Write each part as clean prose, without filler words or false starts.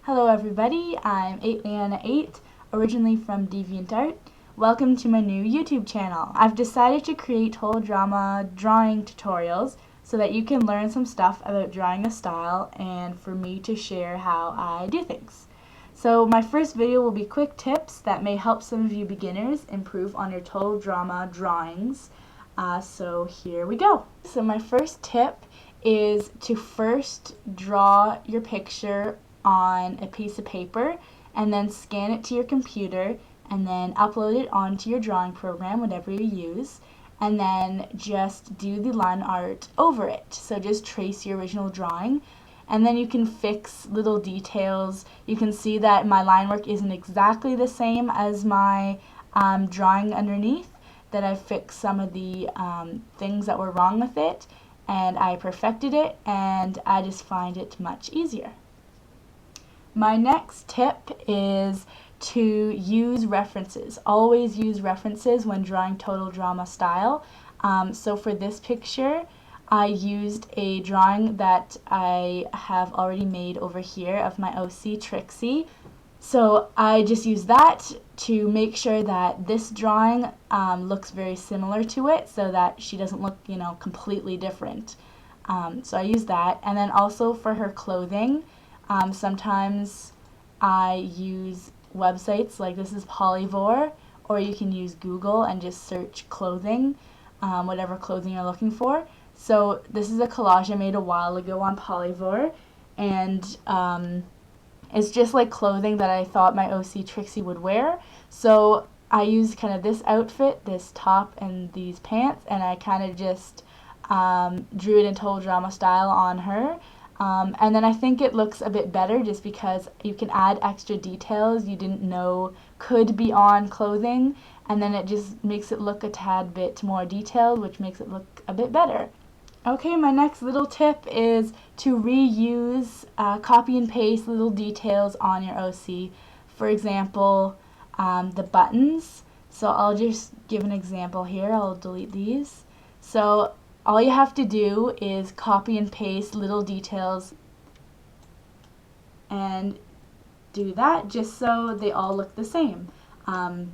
Hello everybody, I'm 8Leanna8, originally from DeviantArt. Welcome to my new YouTube channel. I've decided to create whole drama drawing tutorials so that you can learn some stuff about drawing a style and for me to share how I do things. So my first video will be quick tips that may help some of you beginners improve on your total drama drawings. So here we go. So my first tip is to first draw your picture on a piece of paper and then scan it to your computer and then upload it onto your drawing program, whatever you use, and then just do the line art over it. So just trace your original drawing and then you can fix little details. You can see that my line work isn't exactly the same as my drawing underneath, that I fixed some of the things that were wrong with it and I perfected it, and I just find it much easier. My next tip is to use references. Always use references when drawing total drama style. So for this picture, I used a drawing that I have already made over here of my OC Trixie. So I just use that to make sure that this drawing looks very similar to it, so that she doesn't look, completely different. So I use that, and then also for her clothing, sometimes I use websites like this is Polyvore, or you can use Google and just search clothing, whatever clothing you're looking for. So this is a collage I made a while ago on Polyvore, and it's just like clothing that I thought my OC Trixie would wear. So I used kind of this outfit, this top and these pants, and I kind of just drew it in total drama style on her. And then I think it looks a bit better just because you can add extra details you didn't know could be on clothing, and then it just makes it look a tad bit more detailed, which makes it look a bit better. Okay, my next little tip is to reuse, copy and paste little details on your OC. For example, the buttons. So I'll just give an example here. I'll delete these. So all you have to do is copy and paste little details and do that just so they all look the same.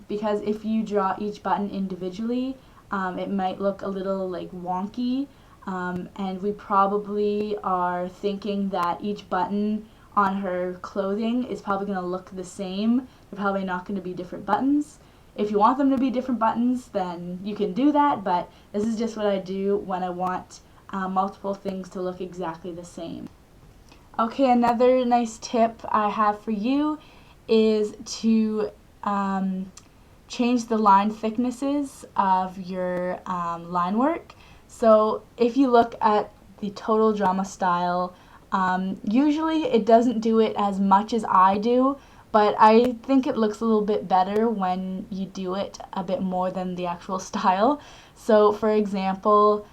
Because if you draw each button individually, it might look a little like wonky. And we probably are thinking that each button on her clothing is probably going to look the same. They're probably not going to be different buttons. If you want them to be different buttons, then you can do that, but this is just what I do when I want multiple things to look exactly the same. Okay, another nice tip I have for you is to change the line thicknesses of your line work. So if you look at the total drama style, usually it doesn't do it as much as I do, but I think it looks a little bit better when you do it a bit more than the actual style. So for example,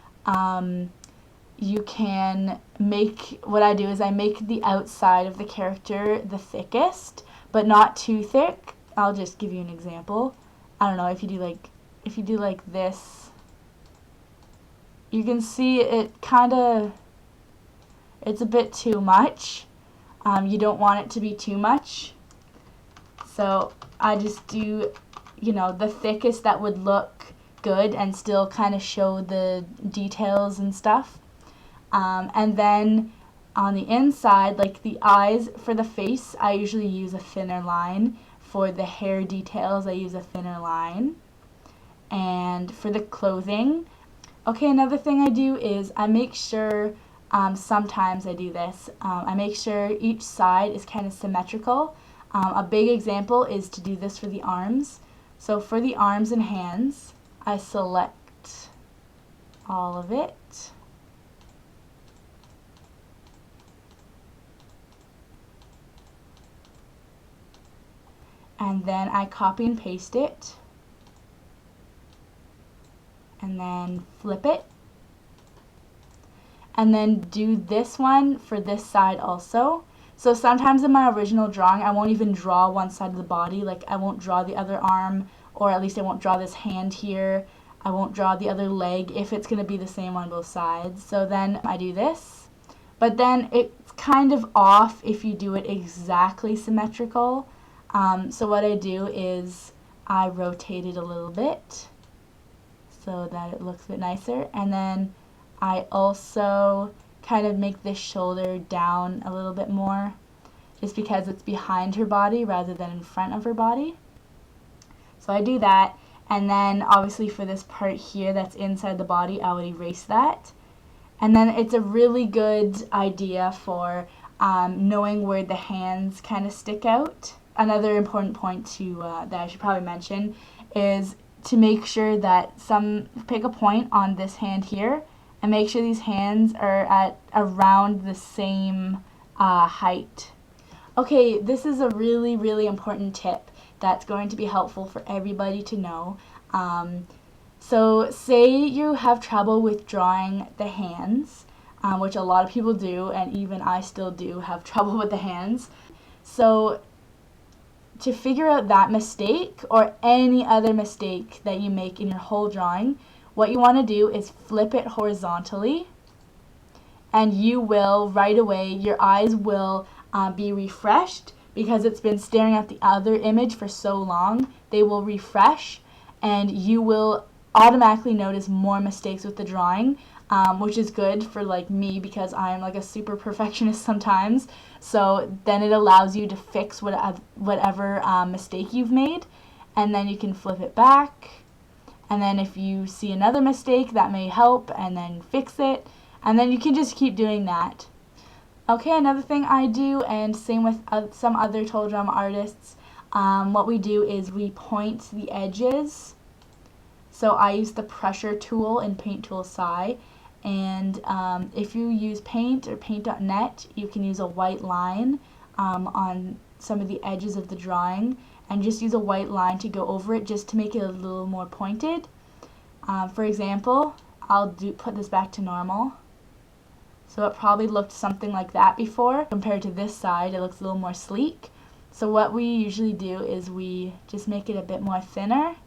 you can make, what I do is I make the outside of the character the thickest, but not too thick. I'll just give you an example. I don't know, if you do like this, you can see it it's a bit too much. You don't want it to be too much. So I just do, the thickest that would look good and still kind of show the details and stuff. And then on the inside, like the eyes for the face, I usually use a thinner line. For the hair details, I use a thinner line. And for the clothing, okay, another thing I do is I make sure, sometimes I do this, I make sure each side is kind of symmetrical. A big example is to do this for the arms. So for the arms and hands, I select all of it. And then I copy and paste it. And then flip it, and then do this one for this side also. So sometimes in my original drawing I won't even draw one side of the body, like I won't draw the other arm, or at least I won't draw this hand here, I won't draw the other leg if it's going to be the same on both sides. So then I do this, but then it's kind of off if you do it exactly symmetrical. So what I do is I rotate it a little bit so that it looks a bit nicer, and then I also kind of make this shoulder down a little bit more just because it's behind her body rather than in front of her body. So I do that, and then obviously for this part here that's inside the body, I would erase that. And then it's a really good idea for knowing where the hands kind of stick out. Another important point that I should probably mention is to make sure that pick a point on this hand here and make sure these hands are at around the same height. Okay, this is a really, really important tip that's going to be helpful for everybody to know. So say you have trouble with drawing the hands, which a lot of people do, and even I still do have trouble with the hands. So to figure out that mistake or any other mistake that you make in your whole drawing, what you want to do is flip it horizontally, and you will right away, your eyes will be refreshed because it's been staring at the other image for so long. They will refresh, and you will automatically notice more mistakes with the drawing, which is good for like me because I'm like a super perfectionist sometimes. So then it allows you to fix whatever mistake you've made, and then you can flip it back, and then if you see another mistake that may help, and then fix it, and then you can just keep doing that. Okay, another thing I do, and same with some other total drama artists, what we do is we point the edges. So I use the pressure tool in Paint Tool SCI, and if you use Paint or Paint.net, you can use a white line on some of the edges of the drawing, and just use a white line to go over it just to make it a little more pointed. For example, I'll put this back to normal. So it probably looked something like that before. Compared to this side, it looks a little more sleek. So what we usually do is we just make it a bit more thinner,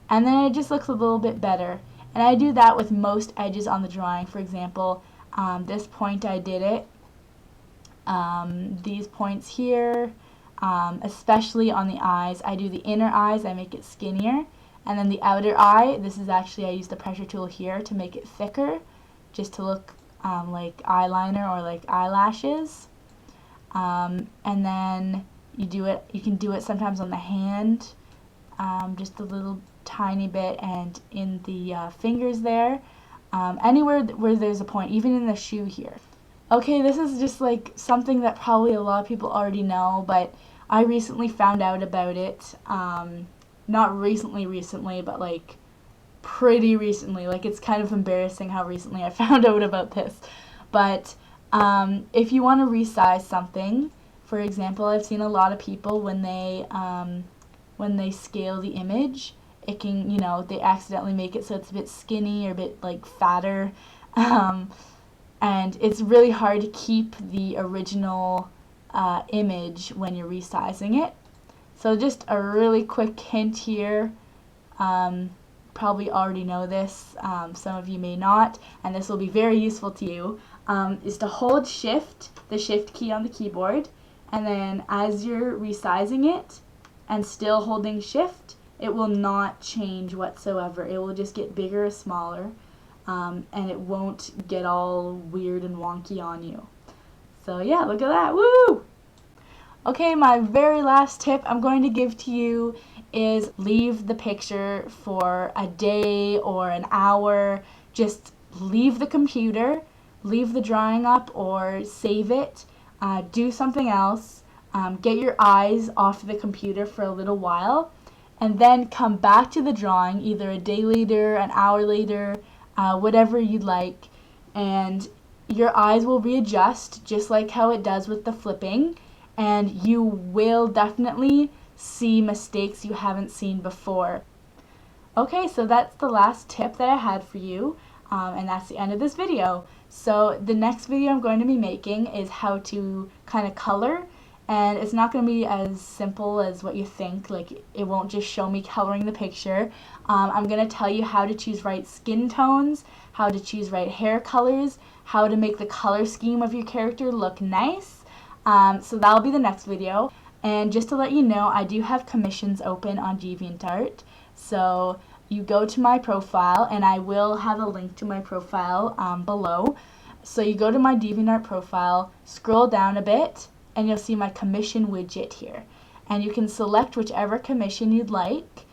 and then it just looks a little bit better. And I do that with most edges on the drawing. For example, this point I did it. These points here, especially on the eyes, I do the inner eyes, I make it skinnier. And then the outer eye, this is actually, I use the pressure tool here to make it thicker, just to look like eyeliner or like eyelashes. And then you can do it sometimes on the hand, just a little tiny bit, and in the fingers there, anywhere where there's a point, even in the shoe here. Okay, this is just like something that probably a lot of people already know, but I recently found out about it. Not recently, but like pretty recently. Like, it's kind of embarrassing how recently I found out about this. But if you want to resize something, for example, I've seen a lot of people when they scale the image, it can, you know, they accidentally make it so it's a bit skinny or a bit like fatter, and it's really hard to keep the original image when you're resizing it. So just a really quick hint here, probably already know this, some of you may not, and this will be very useful to you, is to hold shift, the shift key on the keyboard, and then as you're resizing it and still holding shift, it will not change whatsoever. It will just get bigger or smaller, and it won't get all weird and wonky on you. So yeah, look at that, woo! Okay, my very last tip I'm going to give to you is leave the picture for a day or an hour. Just leave the computer, leave the drawing up, or save it, do something else, get your eyes off the computer for a little while, and then come back to the drawing either a day later, an hour later, whatever you'd like, and your eyes will readjust just like how it does with the flipping, and you will definitely see mistakes you haven't seen before. Okay, so that's the last tip that I had for you, and that's the end of this video. So the next video I'm going to be making is how to kind of color, And it's not going to be as simple as what you think. Like, it won't just show me coloring the picture. I'm going to tell you how to choose right skin tones, how to choose right hair colors, how to make the color scheme of your character look nice. So that'll be the next video. And just to let you know, I do have commissions open on DeviantArt. So you go to my profile, and I will have a link to my profile below. So you go to my DeviantArt profile, scroll down a bit, and you'll see my commission widget here. And you can select whichever commission you'd like.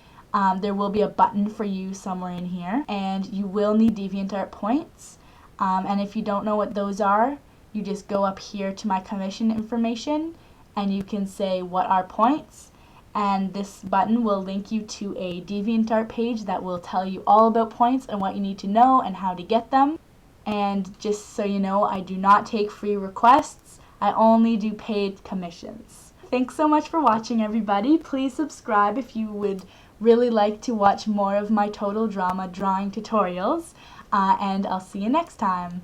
There will be a button for you somewhere in here, and you will need DeviantArt points. And if you don't know what those are, you just go up here to my commission information, and you can say what are points, and this button will link you to a DeviantArt page that will tell you all about points and what you need to know and how to get them. And just so you know, I do not take free requests. I only do paid commissions. Thanks so much for watching, everybody. Please subscribe if you would really like to watch more of my Total Drama drawing tutorials, and I'll see you next time.